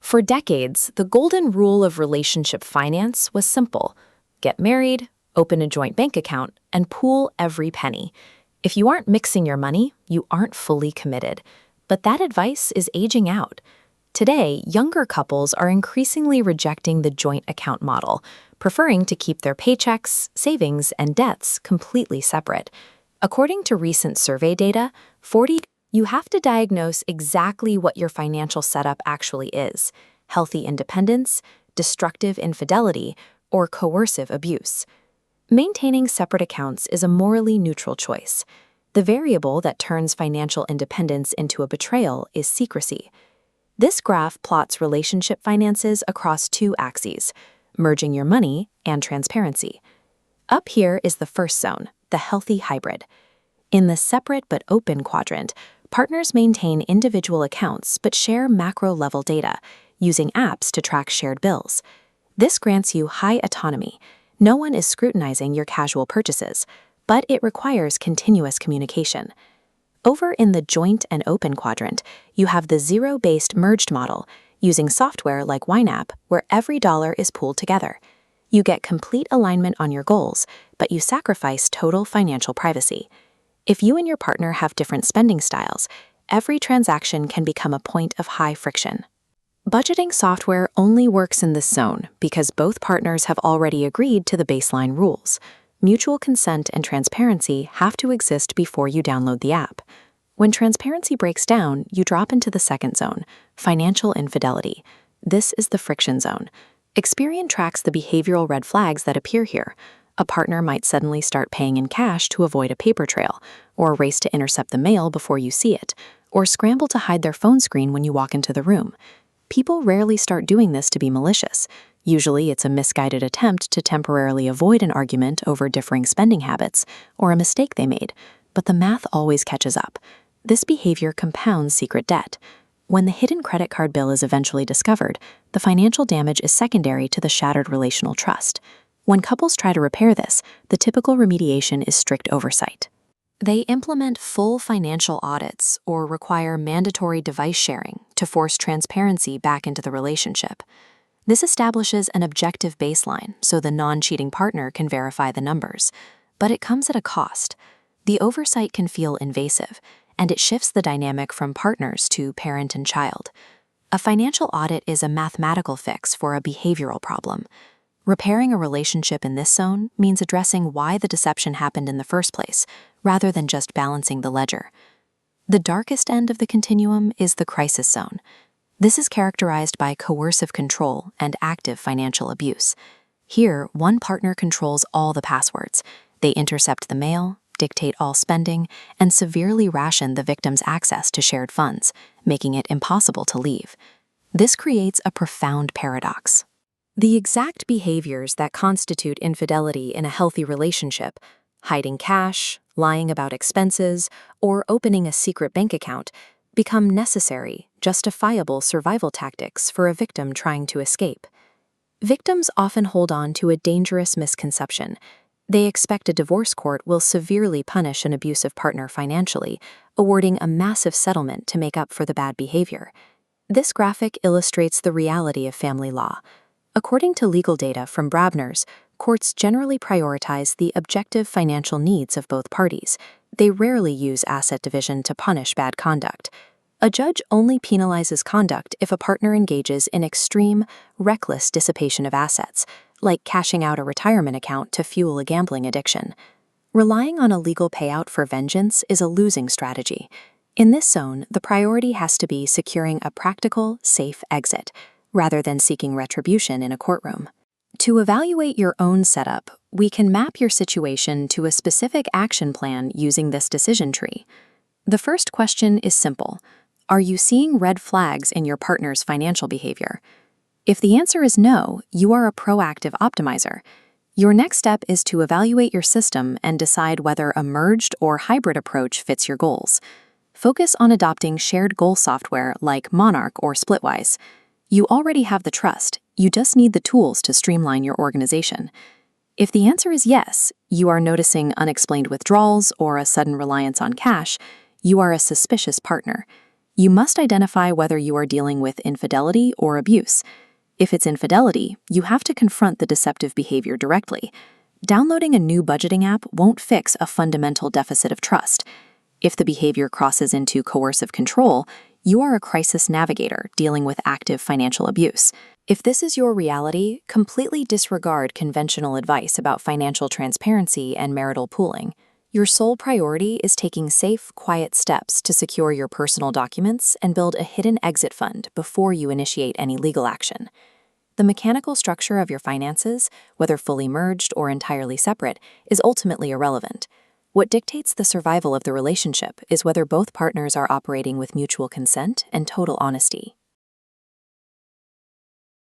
For decades, the golden rule of relationship finance was simple: get married, open a joint bank account, and pool every penny. If you aren't mixing your money, you aren't fully committed. But that advice is aging out. Today, younger couples are increasingly rejecting the joint account model, preferring to keep their paychecks, savings, and debts completely separate. According to recent survey data, you have to diagnose exactly what your financial setup actually is: healthy independence, destructive infidelity, or coercive abuse. Maintaining separate accounts is a morally neutral choice. The variable that turns financial independence into a betrayal is secrecy. This graph plots relationship finances across two axes: merging your money and transparency. Up here is the first zone, the healthy hybrid. In the separate but open quadrant, partners maintain individual accounts but share macro-level data, using apps to track shared bills. This grants you high autonomy. No one is scrutinizing your casual purchases, but it requires continuous communication. Over in the joint and open quadrant, you have the zero-based merged model, using software like YNAB, where every dollar is pooled together. You get complete alignment on your goals, but you sacrifice total financial privacy. If you and your partner have different spending styles, every transaction can become a point of high friction. Budgeting software only works in this zone because both partners have already agreed to the baseline rules. Mutual consent and transparency have to exist before you download the app. When transparency breaks down, you drop into the second zone, financial infidelity. This is the friction zone. Experian tracks the behavioral red flags that appear here. A partner might suddenly start paying in cash to avoid a paper trail, or race to intercept the mail before you see it, or scramble to hide their phone screen when you walk into the room. People rarely start doing this to be malicious. Usually it's a misguided attempt to temporarily avoid an argument over differing spending habits or a mistake they made, but the math always catches up. This behavior compounds secret debt. When the hidden credit card bill is eventually discovered, the financial damage is secondary to the shattered relational trust. When couples try to repair this, the typical remediation is strict oversight. They implement full financial audits or require mandatory device sharing to force transparency back into the relationship. This establishes an objective baseline so the non-cheating partner can verify the numbers, but it comes at a cost. The oversight can feel invasive, and it shifts the dynamic from partners to parent and child. A financial audit is a mathematical fix for a behavioral problem. Repairing a relationship in this zone means addressing why the deception happened in the first place, rather than just balancing the ledger. The darkest end of the continuum is the crisis zone. This is characterized by coercive control and active financial abuse. Here, one partner controls all the passwords. They intercept the mail, dictate all spending, and severely ration the victim's access to shared funds, making it impossible to leave. This creates a profound paradox. The exact behaviors that constitute infidelity in a healthy relationship, hiding cash, lying about expenses, or opening a secret bank account, become necessary, justifiable survival tactics for a victim trying to escape. Victims often hold on to a dangerous misconception. They expect a divorce court will severely punish an abusive partner financially, awarding a massive settlement to make up for the bad behavior. This graphic illustrates the reality of family law. According to legal data from Brabner's, courts generally prioritize the objective financial needs of both parties. They rarely use asset division to punish bad conduct. A judge only penalizes conduct if a partner engages in extreme, reckless dissipation of assets, like cashing out a retirement account to fuel a gambling addiction. Relying on a legal payout for vengeance is a losing strategy. In this zone, the priority has to be securing a practical, safe exit, rather than seeking retribution in a courtroom. To evaluate your own setup, we can map your situation to a specific action plan using this decision tree. The first question is simple. Are you seeing red flags in your partner's financial behavior? If the answer is no, you are a proactive optimizer. Your next step is to evaluate your system and decide whether a merged or hybrid approach fits your goals. Focus on adopting shared goal software like Monarch or Splitwise. You already have the trust, you just need the tools to streamline your organization. If the answer is yes, you are noticing unexplained withdrawals or a sudden reliance on cash, you are a suspicious partner. You must identify whether you are dealing with infidelity or abuse. If it's infidelity, you have to confront the deceptive behavior directly. Downloading a new budgeting app won't fix a fundamental deficit of trust. If the behavior crosses into coercive control, you are a crisis navigator dealing with active financial abuse. If this is your reality, completely disregard conventional advice about financial transparency and marital pooling. Your sole priority is taking safe, quiet steps to secure your personal documents and build a hidden exit fund before you initiate any legal action. The mechanical structure of your finances, whether fully merged or entirely separate, is ultimately irrelevant. What dictates the survival of the relationship is whether both partners are operating with mutual consent and total honesty.